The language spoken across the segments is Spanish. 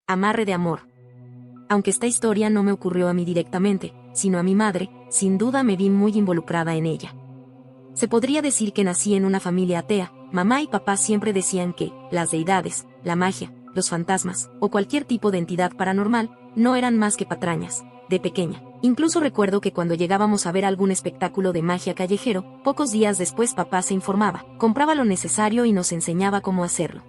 Amarre de amor. Aunque esta historia no me ocurrió a mí directamente, sino a mi madre, sin duda me vi muy involucrada en ella. Se podría decir que nací en una familia atea. Mamá y papá siempre decían que las deidades, la magia, los fantasmas, o cualquier tipo de entidad paranormal, no eran más que patrañas. De pequeña, incluso recuerdo que cuando llegábamos a ver algún espectáculo de magia callejero, pocos días después papá se informaba, compraba lo necesario y nos enseñaba cómo hacerlo.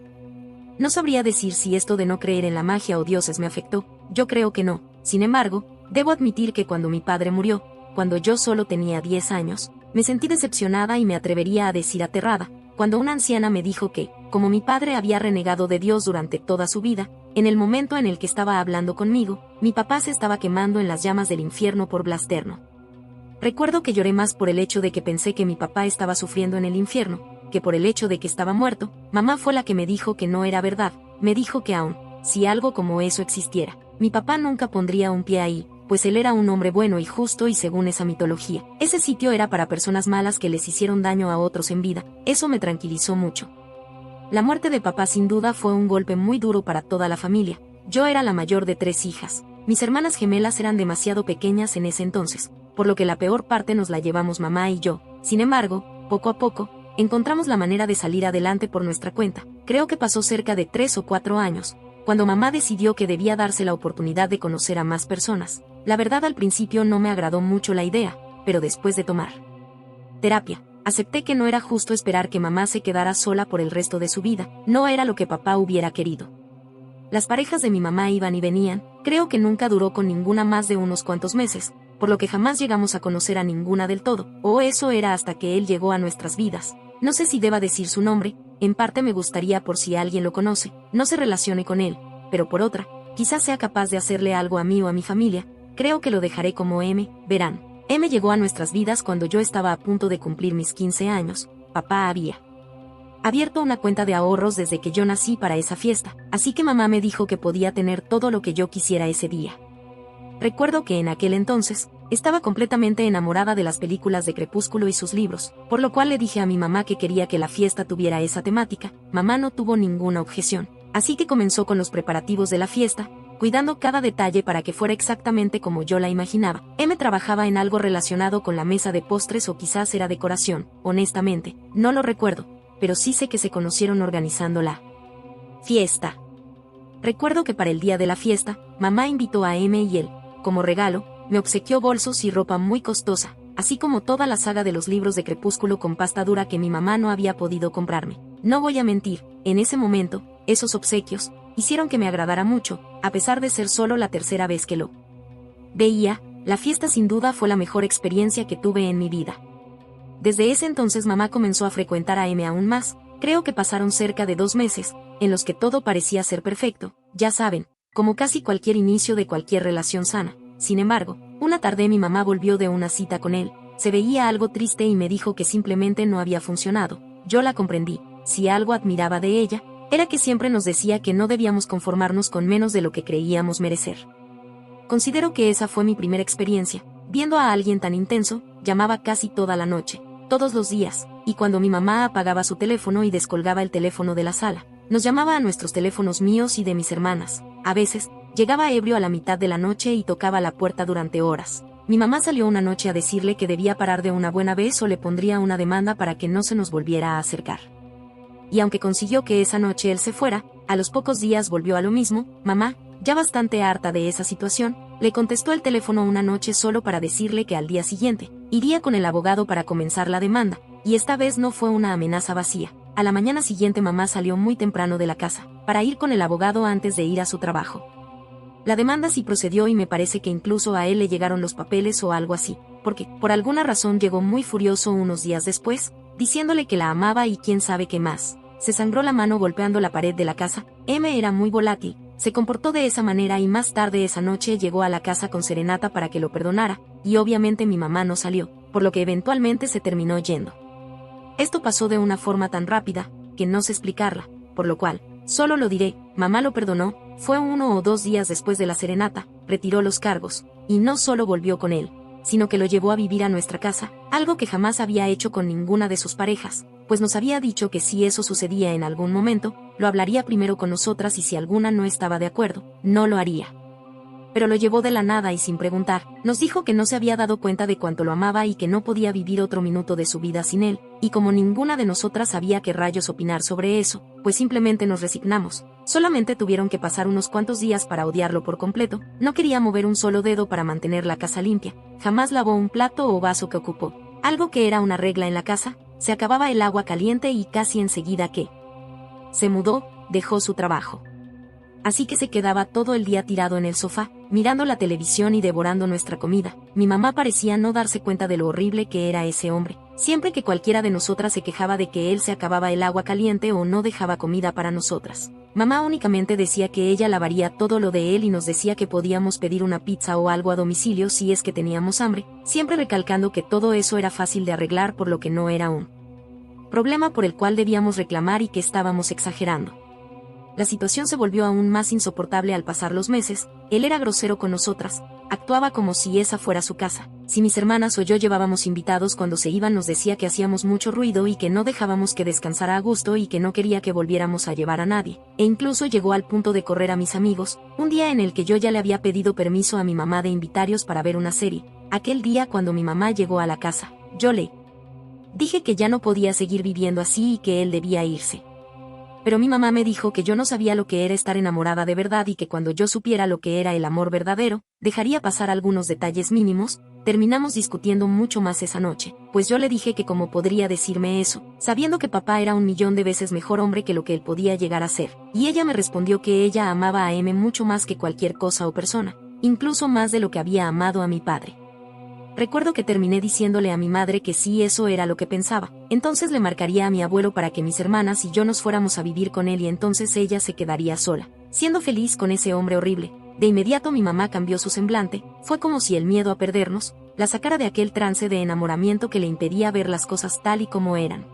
No sabría decir si esto de no creer en la magia o dioses me afectó, yo creo que no. Sin embargo, debo admitir que cuando mi padre murió, cuando yo solo tenía 10 años, me sentí decepcionada y me atrevería a decir aterrada, cuando una anciana me dijo que, como mi padre había renegado de Dios durante toda su vida, en el momento en el que estaba hablando conmigo, mi papá se estaba quemando en las llamas del infierno por blasterno. Recuerdo que lloré más por el hecho de que pensé que mi papá estaba sufriendo en el infierno, que por el hecho de que estaba muerto. Mamá fue la que me dijo que no era verdad, me dijo que aun si algo como eso existiera, mi papá nunca pondría un pie ahí, pues él era un hombre bueno y justo y según esa mitología, ese sitio era para personas malas que les hicieron daño a otros en vida. Eso me tranquilizó mucho. La muerte de papá sin duda fue un golpe muy duro para toda la familia. Yo era la mayor de 3 hijas. Mis hermanas gemelas eran demasiado pequeñas en ese entonces, por lo que la peor parte nos la llevamos mamá y yo. Sin embargo, poco a poco, encontramos la manera de salir adelante por nuestra cuenta. Creo que pasó cerca de 3 o 4 años, cuando mamá decidió que debía darse la oportunidad de conocer a más personas. La verdad, al principio no me agradó mucho la idea, pero después de tomar terapia, acepté que no era justo esperar que mamá se quedara sola por el resto de su vida. No era lo que papá hubiera querido. Las parejas de mi mamá iban y venían, creo que nunca duró con ninguna más de unos cuantos meses, por lo que jamás llegamos a conocer a ninguna del todo, o eso era hasta que él llegó a nuestras vidas. No sé si deba decir su nombre, en parte me gustaría por si alguien lo conoce, no se relacione con él, pero por otra, quizás sea capaz de hacerle algo a mí o a mi familia. Creo que lo dejaré como M. Verán, M llegó a nuestras vidas cuando yo estaba a punto de cumplir mis 15 años, papá había abierto una cuenta de ahorros desde que yo nací para esa fiesta, así que mamá me dijo que podía tener todo lo que yo quisiera ese día. Recuerdo que en aquel entonces, estaba completamente enamorada de las películas de Crepúsculo y sus libros, por lo cual le dije a mi mamá que quería que la fiesta tuviera esa temática. Mamá no tuvo ninguna objeción, así que comenzó con los preparativos de la fiesta, cuidando cada detalle para que fuera exactamente como yo la imaginaba. M trabajaba en algo relacionado con la mesa de postres o quizás era decoración, honestamente, no lo recuerdo, pero sí sé que se conocieron organizando la fiesta. Recuerdo que para el día de la fiesta, mamá invitó a M y él, como regalo, me obsequió bolsos y ropa muy costosa, así como toda la saga de los libros de Crepúsculo con pasta dura que mi mamá no había podido comprarme. No voy a mentir, en ese momento, esos obsequios hicieron que me agradara mucho, a pesar de ser solo la tercera vez que lo veía. La fiesta sin duda fue la mejor experiencia que tuve en mi vida. Desde ese entonces mamá comenzó a frecuentar a M aún más. Creo que pasaron cerca de 2 meses, en los que todo parecía ser perfecto, ya saben, como casi cualquier inicio de cualquier relación sana. Sin embargo, una tarde mi mamá volvió de una cita con él, se veía algo triste y me dijo que simplemente no había funcionado. Yo la comprendí. Si algo admiraba de ella, era que siempre nos decía que no debíamos conformarnos con menos de lo que creíamos merecer. Considero que esa fue mi primera experiencia, viendo a alguien tan intenso. Llamaba casi toda la noche, todos los días, y cuando mi mamá apagaba su teléfono y descolgaba el teléfono de la sala, nos llamaba a nuestros teléfonos míos y de mis hermanas. A veces, llegaba ebrio a la mitad de la noche y tocaba la puerta durante horas. Mi mamá salió una noche a decirle que debía parar de una buena vez o le pondría una demanda para que no se nos volviera a acercar. Y aunque consiguió que esa noche él se fuera, a los pocos días volvió a lo mismo. Mamá, ya bastante harta de esa situación, le contestó el teléfono una noche solo para decirle que al día siguiente iría con el abogado para comenzar la demanda, y esta vez no fue una amenaza vacía. A la mañana siguiente mamá salió muy temprano de la casa, para ir con el abogado antes de ir a su trabajo. La demanda sí procedió y me parece que incluso a él le llegaron los papeles o algo así, porque, por alguna razón llegó muy furioso unos días después, diciéndole que la amaba y quién sabe qué más. Se sangró la mano golpeando la pared de la casa. M era muy volátil, se comportó de esa manera y más tarde esa noche llegó a la casa con serenata para que lo perdonara, y obviamente mi mamá no salió, por lo que eventualmente se terminó yendo. Esto pasó de una forma tan rápida, que no sé explicarla, por lo cual, solo lo diré, mamá lo perdonó. Fue 1 o 2 días después de la serenata, retiró los cargos, y no solo volvió con él, sino que lo llevó a vivir a nuestra casa, algo que jamás había hecho con ninguna de sus parejas. pues nos había dicho que si eso sucedía en algún momento, lo hablaría primero con nosotras y si alguna no estaba de acuerdo, no lo haría. Pero lo llevó de la nada y sin preguntar, nos dijo que no se había dado cuenta de cuánto lo amaba y que no podía vivir otro minuto de su vida sin él, y como ninguna de nosotras sabía qué rayos opinar sobre eso, pues simplemente nos resignamos. Solamente tuvieron que pasar unos cuantos días para odiarlo por completo, no quería mover un solo dedo para mantener la casa limpia, jamás lavó un plato o vaso que ocupó. Algo que era una regla en la casa, se acababa el agua caliente y casi enseguida que se mudó, dejó su trabajo. Así que se quedaba todo el día tirado en el sofá, mirando la televisión y devorando nuestra comida. Mi mamá parecía no darse cuenta de lo horrible que era ese hombre. Siempre que cualquiera de nosotras se quejaba de que él se acababa el agua caliente o no dejaba comida para nosotras, mamá únicamente decía que ella lavaría todo lo de él y nos decía que podíamos pedir una pizza o algo a domicilio si es que teníamos hambre, siempre recalcando que todo eso era fácil de arreglar por lo que no era un problema por el cual debíamos reclamar y que estábamos exagerando. La situación se volvió aún más insoportable al pasar los meses. Él era grosero con nosotras, actuaba como si esa fuera su casa. Si mis hermanas o yo llevábamos invitados cuando se iban nos decía que hacíamos mucho ruido y que no dejábamos que descansara a gusto y que no quería que volviéramos a llevar a nadie. E incluso llegó al punto de correr a mis amigos, un día en el que yo ya le había pedido permiso a mi mamá de invitarlos para ver una serie. Aquel día cuando mi mamá llegó a la casa, yo le dije que ya no podía seguir viviendo así y que él debía irse. Pero mi mamá me dijo que yo no sabía lo que era estar enamorada de verdad y que cuando yo supiera lo que era el amor verdadero, dejaría pasar algunos detalles mínimos. Terminamos discutiendo mucho más esa noche, pues yo le dije que cómo podría decirme eso, sabiendo que papá era 1.000.000 de veces mejor hombre que lo que él podía llegar a ser, y ella me respondió que ella amaba a M mucho más que cualquier cosa o persona, incluso más de lo que había amado a mi padre. Recuerdo que terminé diciéndole a mi madre que sí, eso era lo que pensaba. Entonces le marcaría a mi abuelo para que mis hermanas y yo nos fuéramos a vivir con él y entonces ella se quedaría sola, siendo feliz con ese hombre horrible. De inmediato mi mamá cambió su semblante, fue como si el miedo a perdernos la sacara de aquel trance de enamoramiento que le impedía ver las cosas tal y como eran.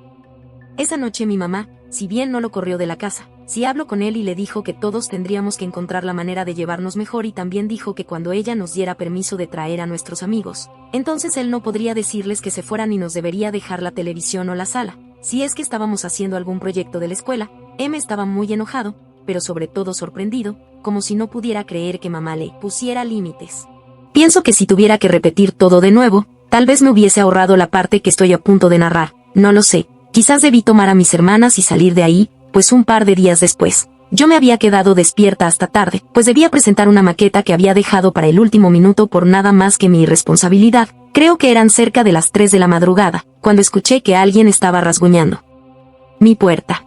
Esa noche mi mamá, si bien no lo corrió de la casa, sí habló con él y le dijo que todos tendríamos que encontrar la manera de llevarnos mejor y también dijo que cuando ella nos diera permiso de traer a nuestros amigos, entonces él no podría decirles que se fueran y nos debería dejar la televisión o la sala. Si es que estábamos haciendo algún proyecto de la escuela, M estaba muy enojado, pero sobre todo sorprendido, como si no pudiera creer que mamá le pusiera límites. Pienso que si tuviera que repetir todo de nuevo, tal vez me hubiese ahorrado la parte que estoy a punto de narrar, no lo sé. Quizás debí tomar a mis hermanas y salir de ahí, pues un par de días después, yo me había quedado despierta hasta tarde, pues debía presentar una maqueta que había dejado para el último minuto por nada más que mi irresponsabilidad. Creo que eran cerca de las 3 de la madrugada, cuando escuché que alguien estaba rasguñando mi puerta.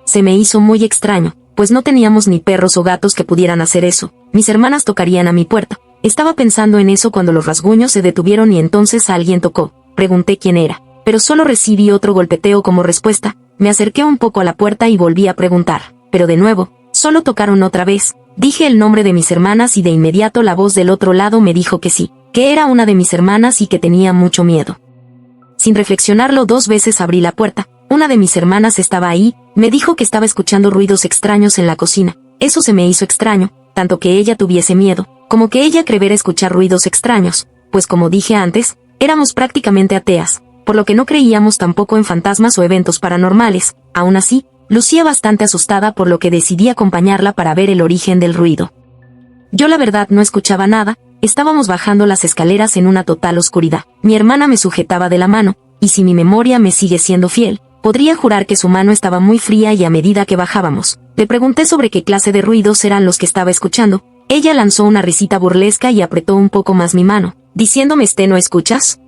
Se me hizo muy extraño, pues no teníamos ni perros o gatos que pudieran hacer eso. Mis hermanas tocarían a mi puerta. Estaba pensando en eso cuando los rasguños se detuvieron y entonces alguien tocó. Pregunté quién era, pero solo recibí otro golpeteo como respuesta. Me acerqué un poco a la puerta y volví a preguntar, pero de nuevo, solo tocaron otra vez. Dije el nombre de mis hermanas y de inmediato la voz del otro lado me dijo que sí, que era una de mis hermanas y que tenía mucho miedo. Sin reflexionarlo 2 veces abrí la puerta. Una de mis hermanas estaba ahí, me dijo que estaba escuchando ruidos extraños en la cocina. Eso se me hizo extraño, tanto que ella tuviese miedo, como que ella creyera escuchar ruidos extraños, pues como dije antes, éramos prácticamente ateas, por lo que no creíamos tampoco en fantasmas o eventos paranormales. Aún así, lucía bastante asustada por lo que decidí acompañarla para ver el origen del ruido. Yo la verdad no escuchaba nada, estábamos bajando las escaleras en una total oscuridad. Mi hermana me sujetaba de la mano, y si mi memoria me sigue siendo fiel, podría jurar que su mano estaba muy fría y a medida que bajábamos, le pregunté sobre qué clase de ruidos eran los que estaba escuchando. Ella lanzó una risita burlesca y apretó un poco más mi mano, diciéndome ¿no escuchas?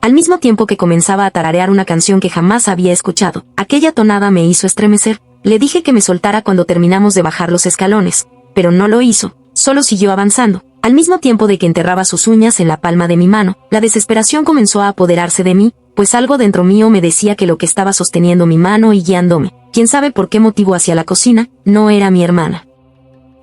Al mismo tiempo que comenzaba a tararear una canción que jamás había escuchado. Aquella tonada me hizo estremecer. Le dije que me soltara cuando terminamos de bajar los escalones, pero no lo hizo, solo siguió avanzando. Al mismo tiempo de que enterraba sus uñas en la palma de mi mano, la desesperación comenzó a apoderarse de mí, pues algo dentro mío me decía que lo que estaba sosteniendo mi mano y guiándome, quién sabe por qué motivo hacia la cocina, no era mi hermana.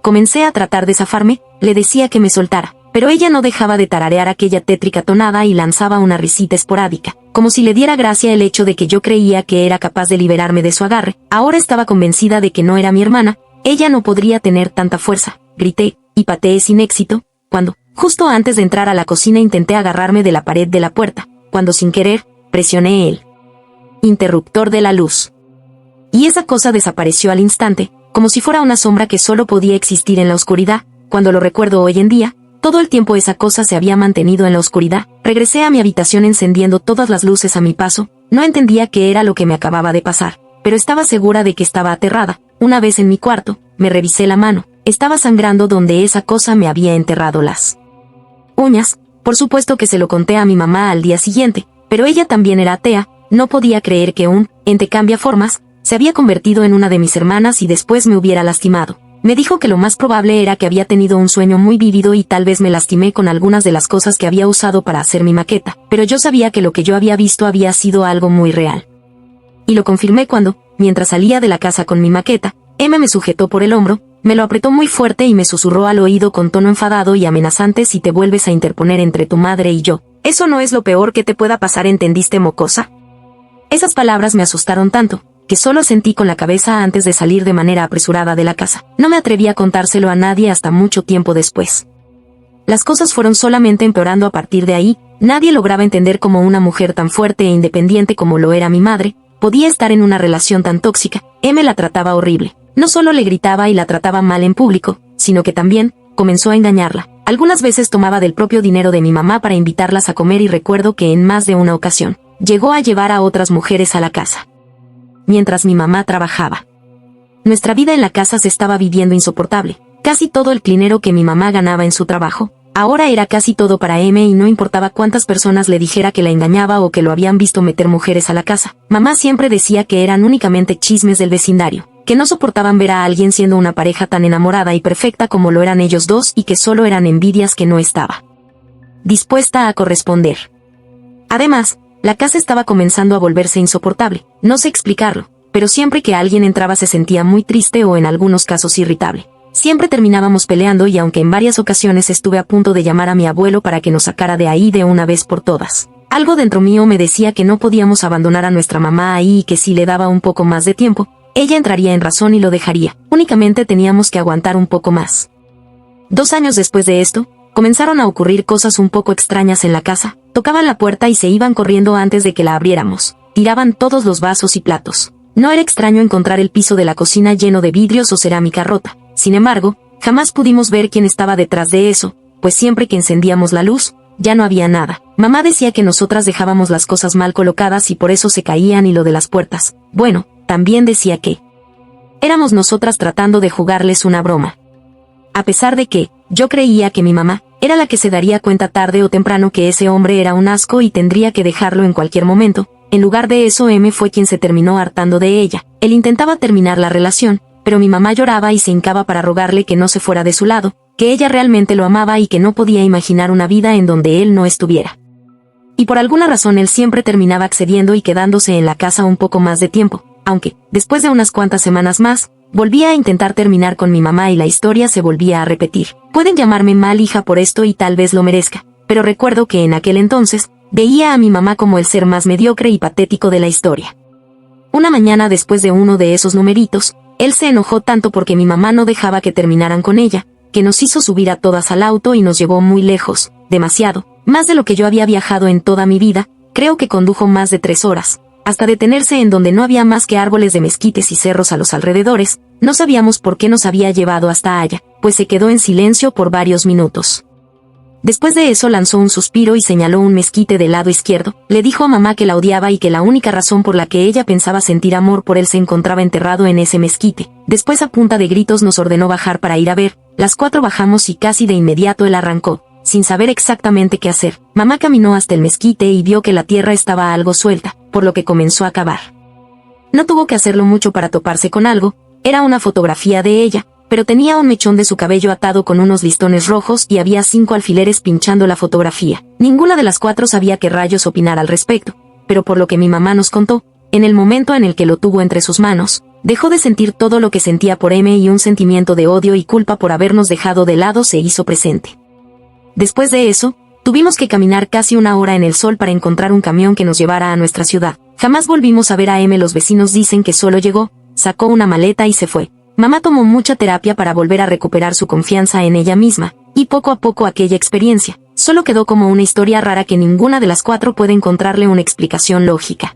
Comencé a tratar de zafarme, le decía que me soltara, pero ella no dejaba de tararear aquella tétrica tonada y lanzaba una risita esporádica, como si le diera gracia el hecho de que yo creía que era capaz de liberarme de su agarre. Ahora estaba convencida de que no era mi hermana, ella no podría tener tanta fuerza. Grité, y pateé sin éxito, cuando, justo antes de entrar a la cocina intenté agarrarme de la pared de la puerta, cuando sin querer, presioné el interruptor de la luz. Y esa cosa desapareció al instante, como si fuera una sombra que solo podía existir en la oscuridad. Cuando lo recuerdo hoy en día, todo el tiempo esa cosa se había mantenido en la oscuridad. Regresé a mi habitación encendiendo todas las luces a mi paso. No entendía qué era lo que me acababa de pasar, pero estaba segura de que estaba aterrada. Una vez en mi cuarto, me revisé la mano. Estaba sangrando donde esa cosa me había enterrado las uñas. Por supuesto que se lo conté a mi mamá al día siguiente, pero ella también era atea. No podía creer que un ente cambiaformas se había convertido en una de mis hermanas y después me hubiera lastimado. Me dijo que lo más probable era que había tenido un sueño muy vívido y tal vez me lastimé con algunas de las cosas que había usado para hacer mi maqueta, pero yo sabía que lo que yo había visto había sido algo muy real. Y lo confirmé cuando, mientras salía de la casa con mi maqueta, Emma me sujetó por el hombro, me lo apretó muy fuerte y me susurró al oído con tono enfadado y amenazante: si te vuelves a interponer entre tu madre y yo, eso no es lo peor que te pueda pasar, ¿entendiste, mocosa? Esas palabras me asustaron tanto, que solo sentí con la cabeza antes de salir de manera apresurada de la casa. No me atreví a contárselo a nadie hasta mucho tiempo después. Las cosas fueron solamente empeorando a partir de ahí. Nadie lograba entender cómo una mujer tan fuerte e independiente como lo era mi madre podía estar en una relación tan tóxica. M la trataba horrible. No solo le gritaba y la trataba mal en público, sino que también comenzó a engañarla. Algunas veces tomaba del propio dinero de mi mamá para invitarlas a comer y recuerdo que en más de una ocasión llegó a llevar a otras mujeres a la casa mientras mi mamá trabajaba. Nuestra vida en la casa se estaba viviendo insoportable. Casi todo el dinero que mi mamá ganaba en su trabajo ahora era casi todo para M y no importaba cuántas personas le dijera que la engañaba o que lo habían visto meter mujeres a la casa. Mamá siempre decía que eran únicamente chismes del vecindario, que no soportaban ver a alguien siendo una pareja tan enamorada y perfecta como lo eran ellos dos y que solo eran envidias que no estaba dispuesta a corresponder. Además, la casa estaba comenzando a volverse insoportable. No sé explicarlo, pero siempre que alguien entraba se sentía muy triste o en algunos casos irritable. Siempre terminábamos peleando y aunque en varias ocasiones estuve a punto de llamar a mi abuelo para que nos sacara de ahí de una vez por todas, algo dentro mío me decía que no podíamos abandonar a nuestra mamá ahí y que si le daba un poco más de tiempo, ella entraría en razón y lo dejaría. Únicamente teníamos que aguantar un poco más. 2 años después de esto, comenzaron a ocurrir cosas un poco extrañas en la casa. Tocaban la puerta y se iban corriendo antes de que la abriéramos. Tiraban todos los vasos y platos. No era extraño encontrar el piso de la cocina lleno de vidrios o cerámica rota. Sin embargo, jamás pudimos ver quién estaba detrás de eso, pues siempre que encendíamos la luz, ya no había nada. Mamá decía que nosotras dejábamos las cosas mal colocadas y por eso se caían, y lo de las puertas, bueno, también decía que éramos nosotras tratando de jugarles una broma. A pesar de que yo creía que mi mamá era la que se daría cuenta tarde o temprano que ese hombre era un asco y tendría que dejarlo en cualquier momento, en lugar de eso M fue quien se terminó hartando de ella. Él intentaba terminar la relación, pero mi mamá lloraba y se hincaba para rogarle que no se fuera de su lado, que ella realmente lo amaba y que no podía imaginar una vida en donde él no estuviera. Y por alguna razón él siempre terminaba accediendo y quedándose en la casa un poco más de tiempo, aunque, después de unas cuantas semanas más, volvía a intentar terminar con mi mamá y la historia se volvía a repetir. Pueden llamarme mal hija por esto y tal vez lo merezca, pero recuerdo que en aquel entonces, veía a mi mamá como el ser más mediocre y patético de la historia. Una mañana después de uno de esos numeritos, él se enojó tanto porque mi mamá no dejaba que terminaran con ella, que nos hizo subir a todas al auto y nos llevó muy lejos, demasiado, más de lo que yo había viajado en toda mi vida. Creo que condujo más de 3 horas, hasta detenerse en donde no había más que árboles de mezquites y cerros a los alrededores. No sabíamos por qué nos había llevado hasta allá, pues se quedó en silencio por varios minutos. Después de eso lanzó un suspiro y señaló un mezquite del lado izquierdo. Le dijo a mamá que la odiaba y que la única razón por la que ella pensaba sentir amor por él se encontraba enterrado en ese mezquite. Después a punta de gritos nos ordenó bajar para ir a ver. Las 4 bajamos y casi de inmediato él arrancó, sin saber exactamente qué hacer. Mamá caminó hasta el mezquite y vio que la tierra estaba algo suelta, por lo que comenzó a cavar. No tuvo que hacerlo mucho para toparse con algo. Era una fotografía de ella, pero tenía un mechón de su cabello atado con unos listones rojos y había 5 alfileres pinchando la fotografía. Ninguna de las 4 sabía qué rayos opinar al respecto, pero por lo que mi mamá nos contó, en el momento en el que lo tuvo entre sus manos, dejó de sentir todo lo que sentía por M y un sentimiento de odio y culpa por habernos dejado de lado se hizo presente. Después de eso, tuvimos que caminar casi 1 hora en el sol para encontrar un camión que nos llevara a nuestra ciudad. Jamás volvimos a ver a M. Los vecinos dicen que solo llegó, sacó una maleta y se fue. Mamá tomó mucha terapia para volver a recuperar su confianza en ella misma, y poco a poco aquella experiencia solo quedó como una historia rara que ninguna de las 4 puede encontrarle una explicación lógica.